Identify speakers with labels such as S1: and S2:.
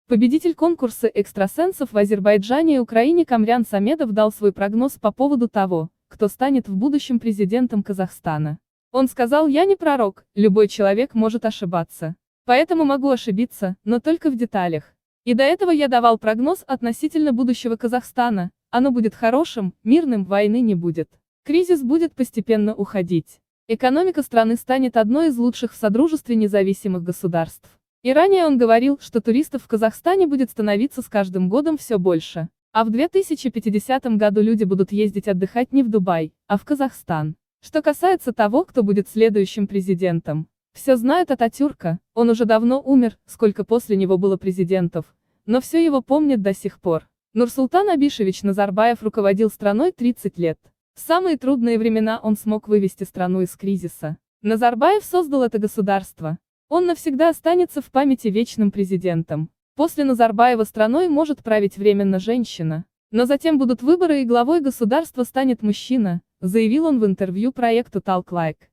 S1: Победитель конкурса экстрасенсов в Азербайджане и Украине Камрян Самедов дал свой прогноз по поводу того, кто станет в будущем президентом Казахстана. Он сказал: «Я не пророк, любой человек может ошибаться. Поэтому могу ошибиться, но только в деталях. И до этого я давал прогноз относительно будущего Казахстана, оно будет хорошим, мирным, войны не будет. Кризис будет постепенно уходить. Экономика страны станет одной из лучших в Содружестве независимых государств». И ранее он говорил, что туристов в Казахстане будет становиться с каждым годом все больше. А в 2050 году люди будут ездить отдыхать не в Дубай, а в Казахстан. Что касается того, кто будет следующим президентом. Все знают Ататюрка, он уже давно умер, сколько после него было президентов, но все его помнят до сих пор. Нурсултан Абишевич Назарбаев руководил страной 30 лет. В самые трудные времена он смог вывести страну из кризиса. Назарбаев создал это государство. Он навсегда останется в памяти вечным президентом. После Назарбаева страной может править временно женщина. Но затем будут выборы и главой государства станет мужчина, заявил он в интервью проекту Talk Like.